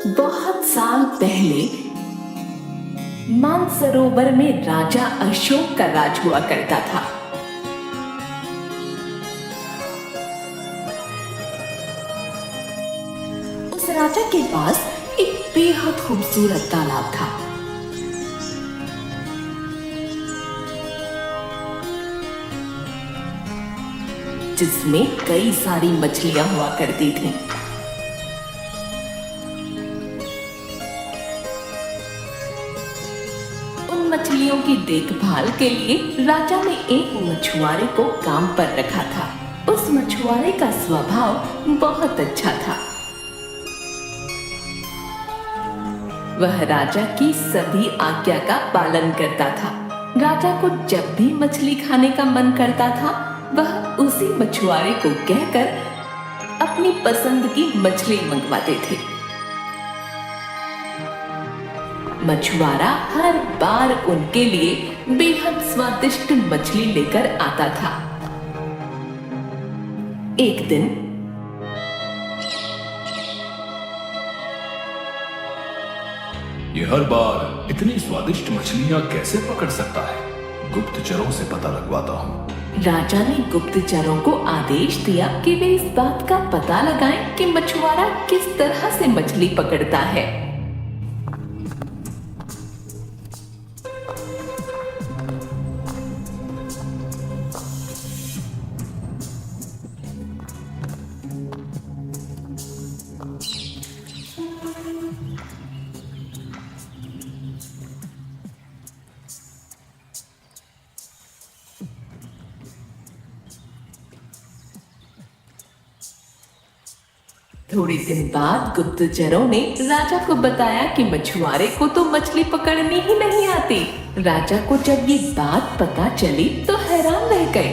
बहुत साल पहले मानसरोवर में राजा अशोक का राज हुआ करता था। उस राजा के पास एक बेहद खूबसूरत तालाब था। जिसमें कई सारी मछलियां हुआ करती थीं। उन मछलियों की देखभाल के लिए राजा ने एक मछुआरे को काम पर रखा था। उस मछुआरे का स्वभाव बहुत अच्छा था। वह राजा की सभी आज्ञा का पालन करता था। राजा को जब भी मछली खाने का मन करता था, वह उसी मछुआरे को कहकर अपनी पसंद की मछली मंगवाते थे। मछुआरा हर बार उनके लिए बेहद स्वादिष्ट मछली लेकर आता था। एक दिन ये हर बार इतनी स्वादिष्ट मछलियां कैसे पकड़ सकता है? गुप्तचरों से पता लगवाता हूँ। राजा ने गुप्तचरों को आदेश दिया कि वे इस बात का पता लगाएं कि मछुआरा किस तरह से मछली पकड़ता है। थोड़े दिन बाद गुप्तचरों ने राजा को बताया कि मछुआरे को तो मछली पकड़नी ही नहीं आती। राजा को जब ये बात पता चली तो हैरान रह गए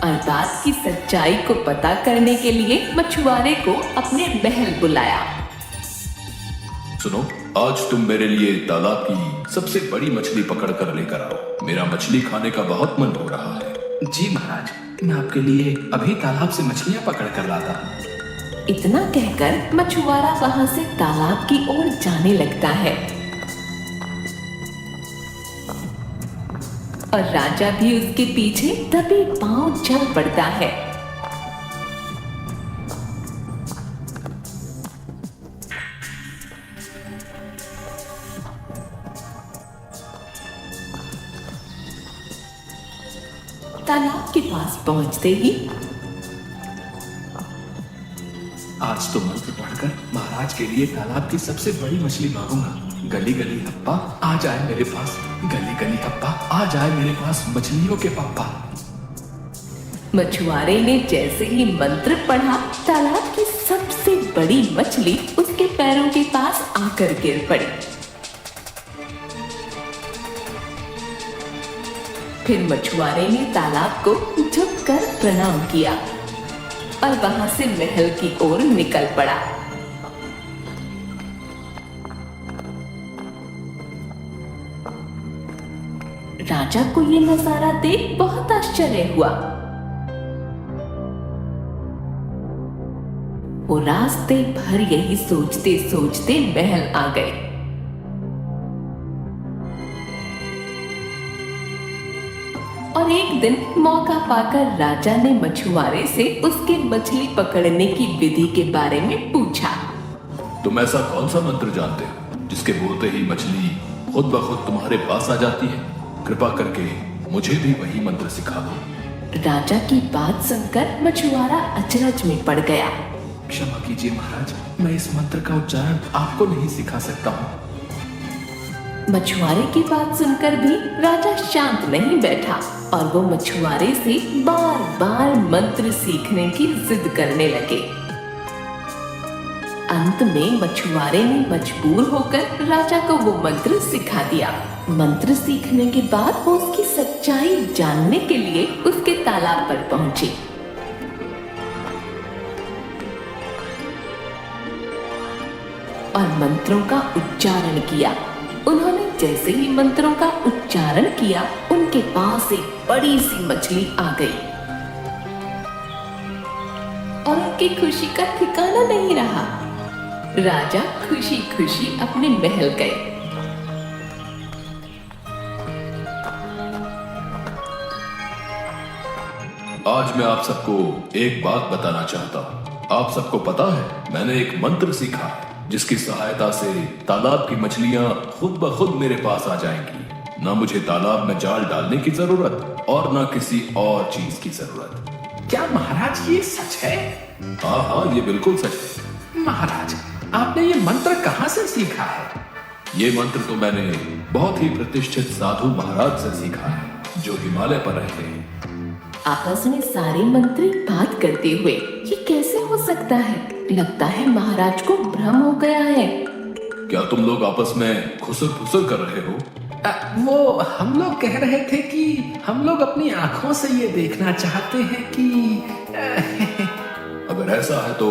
और बात की सच्चाई को पता करने के लिए मछुआरे को अपने महल बुलाया। सुनो, आज तुम मेरे लिए तालाब की सबसे बड़ी मछली पकड़ कर लेकर आओ। मेरा मछली खाने का बहुत मन हो रहा है। जी महाराज, मैं आपके लिए अभी तालाब से मछलियां पकड़ कर लाता हूँ। इतना कहकर मछुआरा वहां से तालाब की ओर जाने लगता है और राजा भी उसके पीछे दबे पांव चल पड़ता है। तालाब के पास पहुंचते ही आज तो मंत्र पढ़कर महाराज के लिए तालाब की सबसे बड़ी मछली मांगूंगा। गली गली हप्पा आ जाए मेरे पास, गली गली हप्पा आ जाए मेरे पास मछलियों के पप्पा। मछुआरे ने जैसे ही मंत्र पढ़ा, तालाब की सबसे बड़ी मछली उसके पैरों के पास आकर गिर पड़ी। फिर मछुआरे ने तालाब को झुककर प्रणाम किया और वहां से महल की ओर निकल पड़ा। राजा को ये नजारा देख बहुत आश्चर्य हुआ। वो रास्ते भर यही सोचते सोचते महल आ गए। और एक दिन मौका पाकर राजा ने मछुआरे से उसके मछली पकड़ने की विधि के बारे में पूछा। तुम ऐसा कौन सा मंत्र जानते हो जिसके बोलते ही मछली खुद ब खुद तुम्हारे पास आ जाती है? कृपा करके मुझे भी वही मंत्र सिखा दो। राजा की बात सुनकर मछुआरा अचरज में पड़ गया। क्षमा कीजिए महाराज, मैं इस मंत्र का उच्चारण आपको नहीं सिखा सकता हूँ। मछुआरे की बात सुनकर भी राजा शांत नहीं बैठा और वो मछुआरे से बार बार मंत्र सीखने की जिद करने लगे। अंत में मछुआरे ने मजबूर होकर राजा को वो मंत्र सिखा दिया। मंत्र सीखने के बाद वो उसकी सच्चाई जानने के लिए उसके तालाब पर पहुंचे। और मंत्रों का उच्चारण किया। उन्होंने जैसे ही मंत्रों का उच्चारण किया, उनके पास एक बड़ी सी मछली आ गई और उनके की खुशी का ठिकाना नहीं रहा। राजा खुशी खुशी अपने महल गए। आज मैं आप सबको एक बात बताना चाहता हूँ। आप सबको पता है मैंने एक मंत्र सीखा है जिसकी सहायता से तालाब की मछलियाँ खुद ब खुद मेरे पास आ जाएंगी। ना मुझे तालाब में जाल डालने की जरूरत और ना किसी और चीज की जरूरत। क्या महाराज ये सच है? हाँ हाँ, ये बिल्कुल सच है। महाराज, आपने ये मंत्र कहाँ से सीखा है? ये मंत्र तो मैंने बहुत ही प्रतिष्ठित साधु महाराज से सीखा है जो हिमालय पर रहते हैं। आपस में सारे मंत्री बात करते हुए, ये कैसे हो सकता है? लगता है महाराज को भ्रम हो गया है। क्या तुम लोग आपस में खुसर फुसर कर रहे हो? वो हम लोग कह रहे थे कि हम लोग अपनी आंखों से ये देखना चाहते हैं कि अगर ऐसा है तो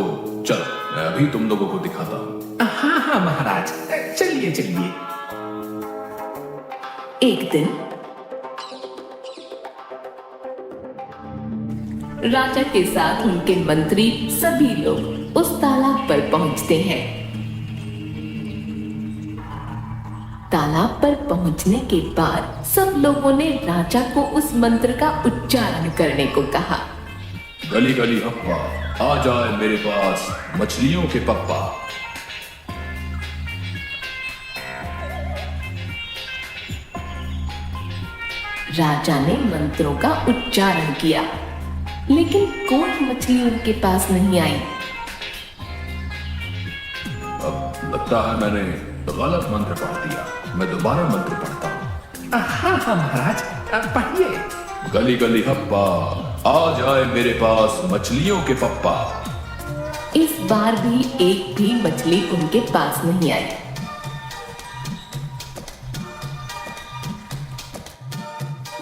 चलो मैं अभी तुम लोगों को दिखाता हूँ। हाँ हाँ महाराज, चलिए चलिए। एक दिन राजा के साथ उनके मंत्री सभी लोग उस तालाब पर पहुंचते हैं। तालाब पर पहुंचने के बाद सब लोगों ने राजा को उस मंत्र का उच्चारण करने को कहा। गली गली हप्पा, आ जाए मेरे पास मछलियों के पप्पा। राजा ने मंत्रों का उच्चारण किया, लेकिन कोई मछली उनके पास नहीं आई। अब लगता है मैंने गलत मंत्र पढ़ दिया। मैं दोबारा मंत्र पढ़ता हूँ। हाँ हाँ महाराज, पढ़िए। गली गली हप्पा, आ जाए मेरे पास मछलियों के पप्पा। इस बार भी एक भी मछली उनके पास नहीं आई।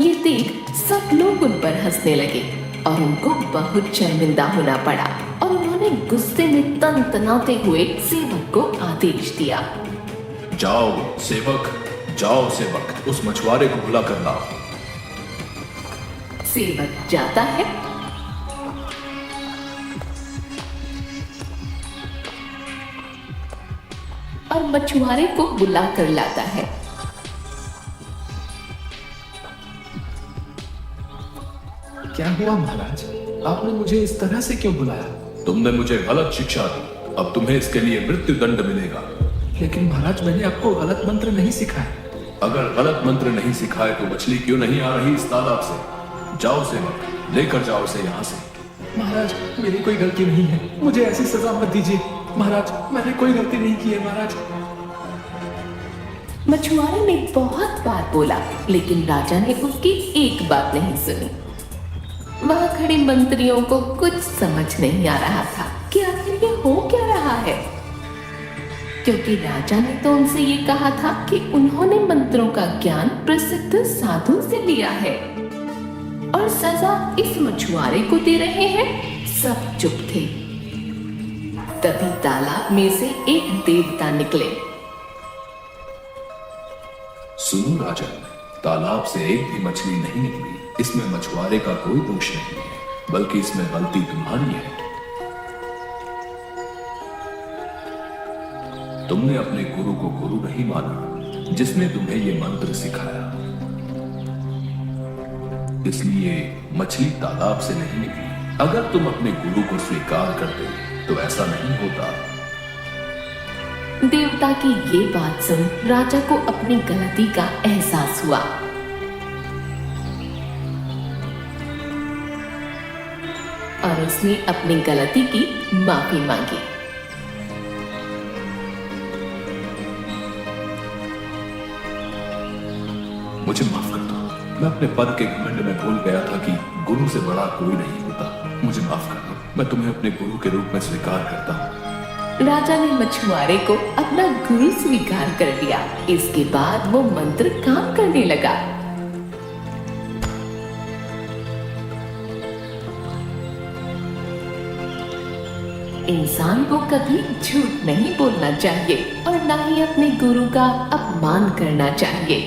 ये देख सब लोग उन पर हंसने लगे और उनको बहुत शर्मिंदा होना पड़ा और उन्होंने गुस्से में तनतनाते हुए सेवक को आदेश दिया। जाओ सेवक, उस मछुआरे को बुला कर लाओ। सेवक जाता है और मछुआरे को बुला कर लाता है। क्या हुआ महाराज? आपने मुझे इस तरह से क्यों बुलाया? तुमने मुझे गलत शिक्षा दी, अब तुम्हें इसके लिए मृत्यु दंड मिलेगा। लेकिन महाराज, मैंने आपको गलत मंत्र नहीं सिखाया। अगर गलत मंत्र नहीं सिखाए तो मछली क्यों नहीं आ रही इस तालाब से? जाओ सेवक, लेकर जाओ उसे यहाँ से। महाराज, मेरी कोई गलती नहीं है, मुझे ऐसी सजा मत दीजिए। महाराज, मैंने कोई गलती नहीं की है महाराज। मछुआरे ने बहुत बार बोला, लेकिन राजा ने उसकी एक बात नहीं सुनी। वहां खड़े मंत्रियों को कुछ समझ नहीं आ रहा था कि आखिर ये हो क्या रहा है, क्योंकि राजा ने तो उनसे ये कहा था कि उन्होंने मंत्रों का ज्ञान प्रसिद्ध साधु से लिया है और सजा इस मछुआरे को दे रहे हैं। सब चुप थे। तभी तालाब में से एक देवता निकले। सुनो राजन, तालाब से एक भी मछली नहीं निकली। इसमें मछुआरे का कोई दोष नहीं है, बल्कि इसमें गलती तुम्हारी है। तुमने अपने गुरु को गुरु नहीं माना, जिसने तुम्हें ये मंत्र सिखाया। इसलिए मछली तालाब से नहीं निकली। अगर तुम अपने गुरु को स्वीकार करते तो ऐसा नहीं होता। देवता की ये बात सुन राजा को अपनी गलती का एहसास हुआ। और उसने अपनी गलती की माफी मांगी। मुझे माफ कर दो, मैं अपने पद के घमंड में भूल गया था कि गुरु से बड़ा कोई नहीं होता। मुझे माफ कर दो, मैं तुम्हें अपने गुरु के रूप में स्वीकार करता हूँ। राजा ने मछुआरे को अपना गुरु स्वीकार कर दिया। इसके बाद वो मंत्र काम करने लगा। इंसान को कभी झूठ नहीं बोलना चाहिए और ना ही अपने गुरु का अपमान करना चाहिए।